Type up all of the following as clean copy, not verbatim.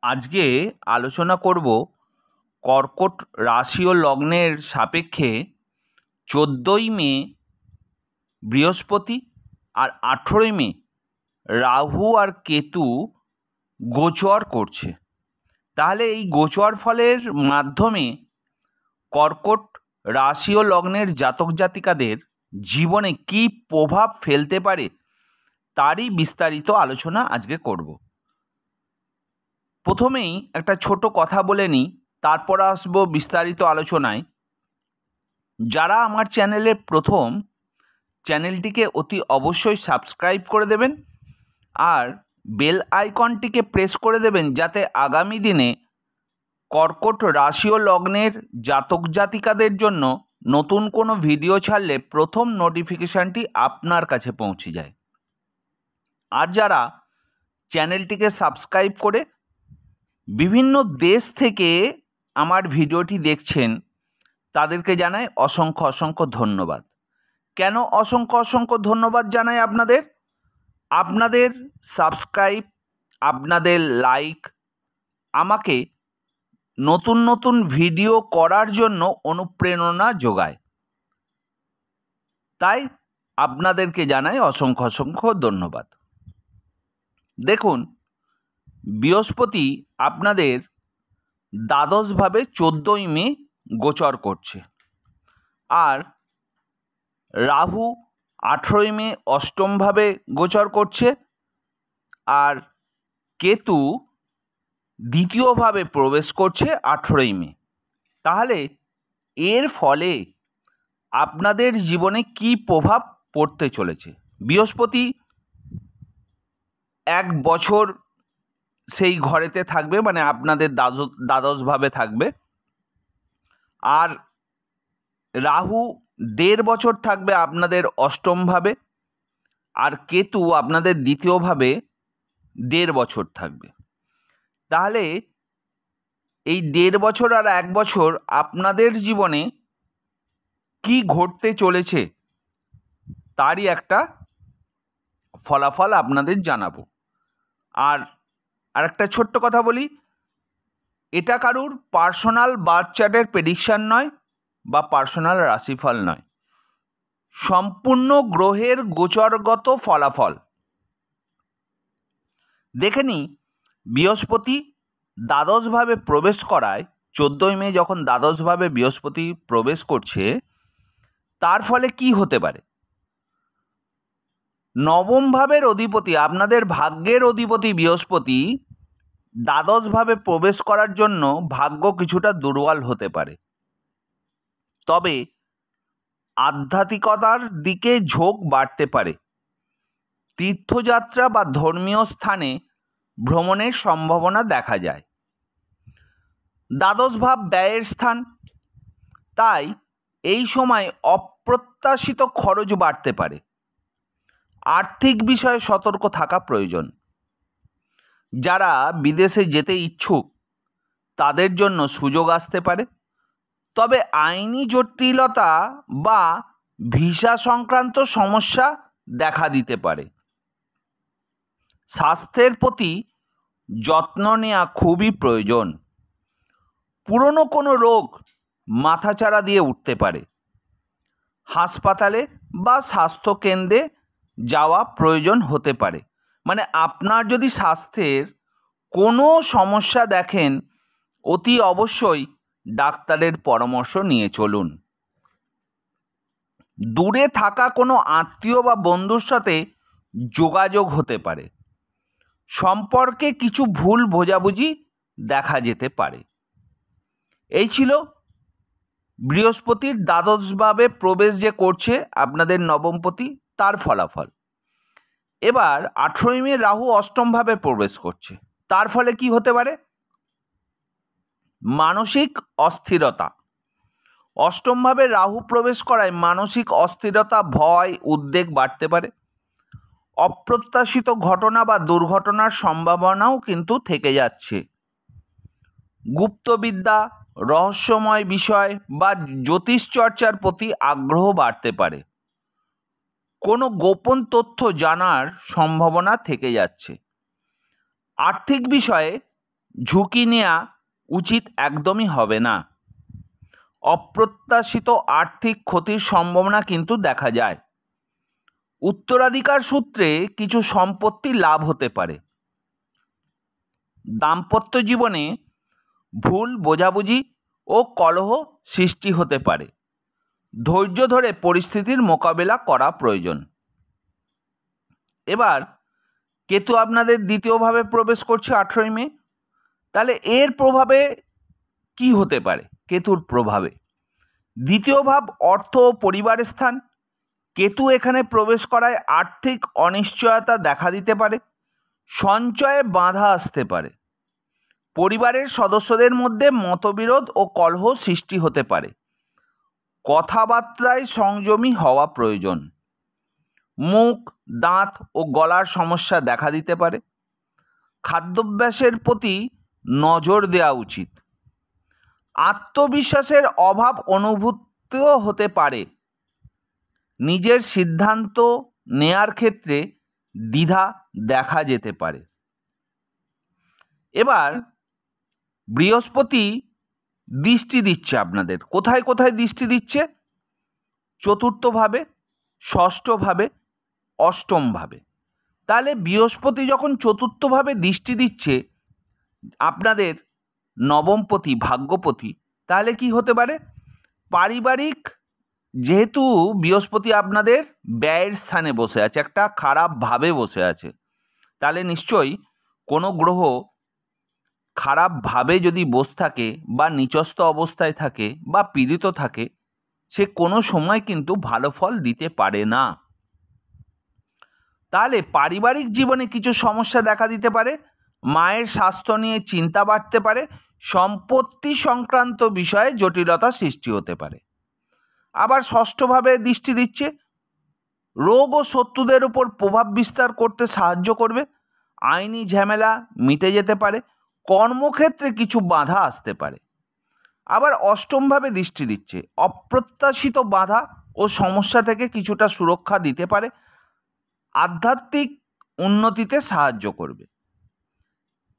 আজকে আলোচনা করব কর্কট রাশি ও লগ্নের সাপেক্ষে 14ই মে বৃহস্পতি আর 18ই মে রাহু আর কেতু গোচর করছে। তাহলে এই গোচর ফলের মাধ্যমে কর্কট রাশি ও লগ্নের জাতক জাতিকাদের জীবনে কী প্রভাব ফেলতে পারে তারই বিস্তারিত আলোচনা আজকে করব। প্রথমেই একটা ছোট কথা বলে নিই, তারপর আসবো বিস্তারিত আলোচনায়। যারা আমার চ্যানেলে প্রথম, চ্যানেলটিকে অতি অবশ্যই সাবস্ক্রাইব করে দেবেন আর বেল আইকনটিকে প্রেস করে দেবেন, যাতে আগামী দিনে কর্কট রাশি ও লগ্নের জাতক জাতিকাদের জন্য নতুন কোনো ভিডিও ছাড়লে প্রথম নোটিফিকেশানটি আপনার কাছে পৌঁছে যায়। আর যারা চ্যানেলটিকে সাবস্ক্রাইব করে বিভিন্ন দেশ থেকে আমার ভিডিওটি দেখছেন, তাদেরকে জানাই অসংখ্য অসংখ্য ধন্যবাদ। কেন অসংখ্য অসংখ্য ধন্যবাদ জানাই আপনাদের সাবস্ক্রাইব, আপনাদের লাইক আমাকে নতুন নতুন ভিডিও করার জন্য অনুপ্রেরণা যোগায়। তাই আপনাদেরকে জানাই অসংখ্য অসংখ্য ধন্যবাদ। দেখুন, বৃহস্পতি আপনাদের দ্বাদশভাবে 14ই মে গোচর করছে, আর রাহু 18ই মে অষ্টমভাবে গোচর করছে, আর কেতু দ্বিতীয়ভাবে প্রবেশ করছে 18ই মে। তাহলে এর ফলে আপনাদের জীবনে কি প্রভাব পড়তে চলেছে? বৃহস্পতি 1 বছর সেই ঘরেতে থাকবে, মানে আপনাদের দ্বাদশভাবে থাকবে, আর রাহু 1.5 বছর থাকবে আপনাদের অষ্টমভাবে, আর কেতু আপনাদের দ্বিতীয়ভাবে 1.5 বছর থাকবে। তাহলে এই 1.5 বছর আর 1 বছর আপনাদের জীবনে কি ঘটতে চলেছে তারই একটা ফলাফল আপনাদের জানাবো। আর একটা ছোট্ট কথা বলি, এটা কারুর পার্সোনাল বার্থ চার্টের প্রেডিকশান নয় বা পার্সোনাল রাশিফল নয়, সম্পূর্ণ গ্রহের গোচরগত ফলাফল। দেখে নিই, বৃহস্পতি দ্বাদশভাবে প্রবেশ করায়, 14ই মে যখন দ্বাদশভাবে বৃহস্পতি প্রবেশ করছে, তার ফলে কি হতে পারে। নবম ভাবের অধিপতি, আপনাদের ভাগ্যের অধিপতি বৃহস্পতি দ্বাদশভাবে প্রবেশ করার জন্য ভাগ্য কিছুটা দুর্বল হতে পারে, তবে আধ্যাত্মিকতার দিকে ঝোঁক বাড়তে পারে। তীর্থযাত্রা বা ধর্মীয় স্থানে ভ্রমণের সম্ভাবনা দেখা যায়। দ্বাদশ ভাব ব্যয়ের স্থান, তাই এই সময় অপ্রত্যাশিত খরচ বাড়তে পারে। আর্থিক বিষয়ে সতর্ক থাকা প্রয়োজন। যারা বিদেশে যেতে ইচ্ছুক তাদের জন্য সুযোগ আসতে পারে, তবে আইনি জটিলতা বা ভিসা সংক্রান্ত সমস্যা দেখা দিতে পারে। স্বাস্থ্যের প্রতি যত্ন নেওয়া খুবই প্রয়োজন। পুরনো কোনো রোগ মাথাচাড়া দিয়ে উঠতে পারে। হাসপাতালে বা স্বাস্থ্যকেন্দ্রে যাওয়া প্রয়োজন হতে পারে। মানে আপনার যদি স্বাস্থ্যের কোনো সমস্যা দেখেন, অতি অবশ্যই ডাক্তারের পরামর্শ নিয়ে চলুন। দূরে থাকা কোনো আত্মীয় বা বন্ধুর সাথে যোগাযোগ হতে পারে। সম্পর্কে কিছু ভুল বোঝাবুঝি দেখা যেতে পারে। এই ছিল বৃহস্পতির দ্বাদশভাবে প্রবেশ যে করছে আপনাদের নবমপতি, তার ফলাফল। এবার 18ই মে রাহু অষ্টমভাবে প্রবেশ করছে, তার ফলে কি হতে পারে। মানসিক অস্থিরতা। অষ্টমভাবে রাহু প্রবেশ করায় মানসিক অস্থিরতা, ভয়, উদ্বেগ বাড়তে পারে। অপ্রত্যাশিত ঘটনা বা দুর্ঘটনার সম্ভাবনাও কিন্তু থেকে যাচ্ছে। গুপ্তবিদ্যা, রহস্যময় বিষয় বা জ্যোতিষ চর্চার প্রতি আগ্রহ বাড়তে পারে। কোনো গোপন তথ্য জানার সম্ভাবনা থেকে যাচ্ছে। আর্থিক বিষয়ে ঝুঁকি নেওয়া উচিত একদমই হবে না। অপ্রত্যাশিত আর্থিক ক্ষতির সম্ভাবনা কিন্তু দেখা যায়। উত্তরাধিকার সূত্রে কিছু সম্পত্তি লাভ হতে পারে। দাম্পত্য জীবনে ভুল বোঝাবুঝি ও কলহ সৃষ্টি হতে পারে। ধৈর্য ধরে পরিস্থিতির মোকাবেলা করা প্রয়োজন। এবার কেতু আপনাদের দ্বিতীয়ভাবে প্রবেশ করছে 18ই মে। তাহলে এর প্রভাবে কি হতে পারে? কেতুর প্রভাবে দ্বিতীয় ভাব অর্থ ও পরিবারের স্থান। কেতু এখানে প্রবেশ করায় আর্থিক অনিশ্চয়তা দেখা দিতে পারে। সঞ্চয়ে বাধা আসতে পারে। পরিবারের সদস্যদের মধ্যে মতবিরোধ ও কলহ সৃষ্টি হতে পারে। কথাবার্তায় সংযমী হওয়া প্রয়োজন। মুখ, দাঁত ও গলার সমস্যা দেখা দিতে পারে। খাদ্যাভ্যাসের প্রতি নজর দেওয়া উচিত। আত্মবিশ্বাসের অভাব অনুভূতও হতে পারে। নিজের সিদ্ধান্ত নেয়ার ক্ষেত্রে দ্বিধা দেখা যেতে পারে। এবার বৃহস্পতি দৃষ্টি দিচ্ছে আপনাদের। কোথায় কোথায় দৃষ্টি দিচ্ছে? চতুর্থভাবে, ষষ্ঠভাবে, অষ্টমভাবে। তাহলে বৃহস্পতি যখন চতুর্থভাবে দৃষ্টি দিচ্ছে আপনাদের নবমপতি, ভাগ্যপতি, তাহলে কি হতে পারে? পারিবারিক, যেহেতু বৃহস্পতি আপনাদের ব্যয়ের স্থানে বসে আছে, একটা খারাপভাবে বসে আছে, তাহলে নিশ্চয়ই কোনো গ্রহ খারাপভাবে যদি বসে থাকে বা নিচস্থ অবস্থায় থাকে বা পীড়িত থাকে, সে কোনো সময় কিন্তু ভালো ফল দিতে পারে না। তাহলে পারিবারিক জীবনে কিছু সমস্যা দেখা দিতে পারে। মায়ের স্বাস্থ্য নিয়ে চিন্তা বাড়তে পারে। সম্পত্তি সংক্রান্ত বিষয়ে জটিলতা সৃষ্টি হতে পারে। আবার ষষ্ঠভাবে দৃষ্টি দিচ্ছে, রোগ ও শত্রুদের উপর প্রভাব বিস্তার করতে সাহায্য করবে। আইনি ঝামেলা মিটে যেতে পারে। কর্মক্ষেত্রে কিছু বাধা আসতে পারে। আবার অষ্টমভাবে দৃষ্টি দিচ্ছে, অপ্রত্যাশিত বাধা ও সমস্যা থেকে কিছুটা সুরক্ষা দিতে পারে। আধ্যাত্মিক উন্নতিতে সাহায্য করবে।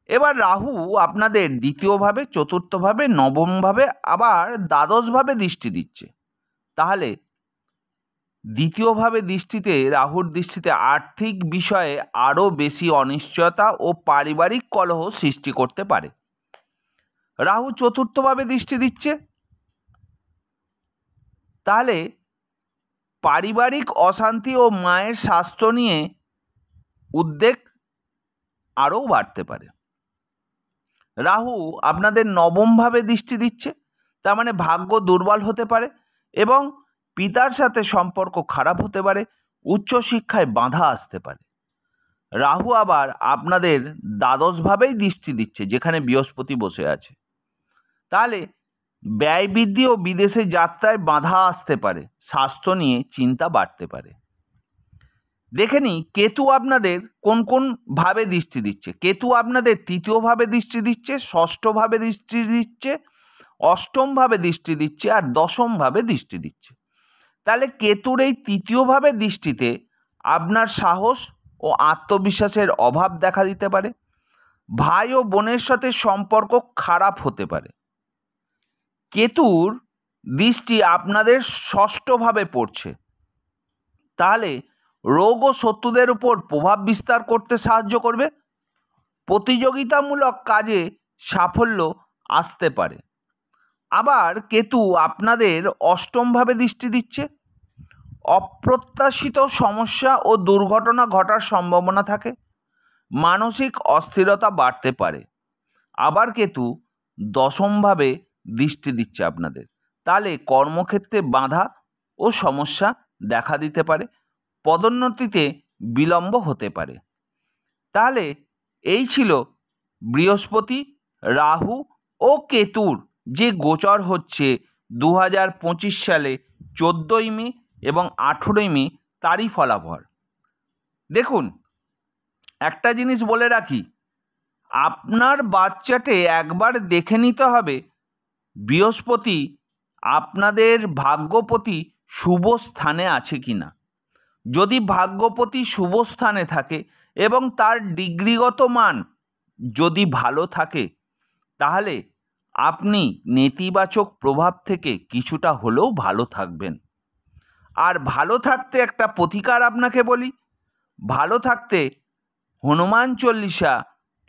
এবার রাহু আপনাদের দ্বিতীয়ভাবে, চতুর্থভাবে, নবমভাবে, আবার দ্বাদশভাবে দৃষ্টি দিচ্ছে। তাহলে দ্বিতীয়ভাবে দৃষ্টিতে, রাহুর দৃষ্টিতে আর্থিক বিষয়ে আরও বেশি অনিশ্চয়তা ও পারিবারিক কলহ সৃষ্টি করতে পারে। রাহু চতুর্থভাবে দৃষ্টি দিচ্ছে, তাহলে পারিবারিক অশান্তি ও মায়ের স্বাস্থ্য নিয়ে উদ্বেগ আরও বাড়তে পারে। রাহু আপনাদের নবমভাবে দৃষ্টি দিচ্ছে, তার মানে ভাগ্য দুর্বল হতে পারে এবং পিতার সাথে সম্পর্ক খারাপ হতে পারে। উচ্চশিক্ষায় বাধা আসতে পারে। রাহু আবার আপনাদের দ্বাদশভাবেই দৃষ্টি দিচ্ছে, যেখানে বৃহস্পতি বসে আছে। তাহলে ব্যয় বৃদ্ধি ও বিদেশে যাত্রায় বাধা আসতে পারে। স্বাস্থ্য নিয়ে চিন্তা বাড়তে পারে। দেখে নিই কেতু আপনাদের কোন কোন ভাবে দৃষ্টি দিচ্ছে। কেতু আপনাদের তৃতীয়ভাবে দৃষ্টি দিচ্ছে, ষষ্ঠভাবে দৃষ্টি দিচ্ছে, অষ্টমভাবে দৃষ্টি দিচ্ছে আর দশমভাবে দৃষ্টি দিচ্ছে। তাহলে কেতুর এই তৃতীয়ভাবে দৃষ্টিতে আপনার সাহস ও আত্মবিশ্বাসের অভাব দেখা দিতে পারে। ভাই ও বোনের সাথে সম্পর্ক খারাপ হতে পারে। কেতুর দৃষ্টি আপনাদের ষষ্ঠভাবে পড়ছে, তাহলে রোগ ও শত্রুদের উপর প্রভাব বিস্তার করতে সাহায্য করবে। প্রতিযোগিতামূলক কাজে সাফল্য আসতে পারে। আবার কেতু আপনাদের অষ্টমভাবে দৃষ্টি দিচ্ছে, অপ্রত্যাশিত সমস্যা ও দুর্ঘটনা ঘটার সম্ভাবনা থাকে। মানসিক অস্থিরতা বাড়তে পারে। আবার কেতু দশমভাবে দৃষ্টি দিচ্ছে আপনাদের, তাহলে কর্মক্ষেত্রে বাধা ও সমস্যা দেখা দিতে পারে। পদোন্নতিতে বিলম্ব হতে পারে। তাহলে এই ছিল বৃহস্পতি, রাহু ও কেতুর যে গোচর হচ্ছে 2025 সালে 14ই মে এবং 18ই মে, তারই ফলাফল। দেখুন, একটা জিনিস বলে রাখি, আপনার বাচ্চাটে একবার দেখে নিতে হবে বৃহস্পতি আপনাদের ভাগ্যপতি শুভ স্থানে আছে কিনা। যদি ভাগ্যপতি শুভ স্থানে থাকে এবং তার ডিগ্রিগত মান যদি ভালো থাকে, তাহলে আপনি নেতিবাচক প্রভাব থেকে কিছুটা হলেও ভালো থাকবেন। আর ভালো থাকতে একটা প্রতিকার আপনাকে বলি। ভালো থাকতে হনুমান চল্লিশা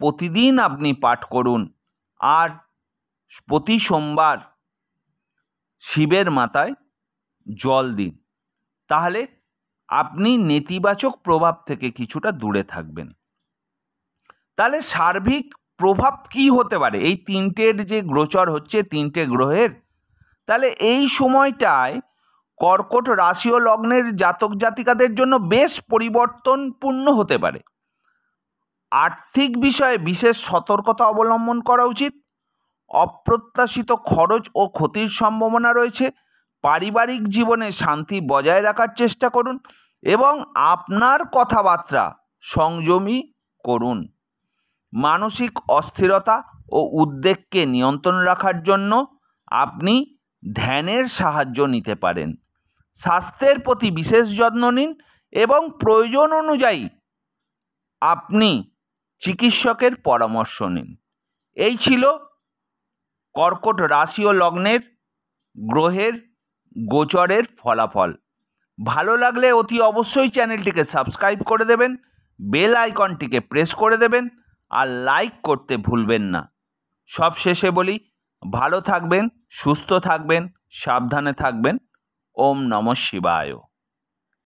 প্রতিদিন আপনি পাঠ করুন, আর প্রতি সোমবার শিবের মাথায় জল দিন। তাহলে আপনি নেতিবাচক প্রভাব থেকে কিছুটা দূরে থাকবেন। তাহলে সার্বিক প্রভাব কি হতে পারে এই তিনটের যে গোচর হচ্ছে, তিনটে গ্রহের? তাহলে এই সময়টায় কর্কট রাশি ও লগ্নের জাতক জাতিকাদের জন্য বেশ পরিবর্তনপূর্ণ হতে পারে। আর্থিক বিষয়ে বিশেষ সতর্কতা অবলম্বন করা উচিত। অপ্রত্যাশিত খরচ ও ক্ষতির সম্ভাবনা রয়েছে। পারিবারিক জীবনে শান্তি বজায় রাখার চেষ্টা করুন এবং আপনার কথাবার্তা সংযমী করুন। মানসিক অস্থিরতা ও উদ্বেগকে নিয়ন্ত্রণ রাখার জন্য আপনি ধ্যানের সাহায্য নিতে পারেন। স্বাস্থ্যের প্রতি বিশেষ যত্ন নিন এবং প্রয়োজন অনুযায়ী আপনি চিকিৎসকের পরামর্শ নিন। এই ছিল কর্কট রাশি ও লগ্নের গ্রহের গোচরের ফলাফল। ভালো লাগলে অতি অবশ্যই চ্যানেলটিকে সাবস্ক্রাইব করে দেবেন, বেল আইকনটিকে প্রেস করে দেবেন, আর লাইক করতে ভুলবেন না। সব শেষে বলি, ভালো থাকবেন, সুস্থ থাকবেন, সাবধানে থাকবেন। ওম নমঃ শিবায়।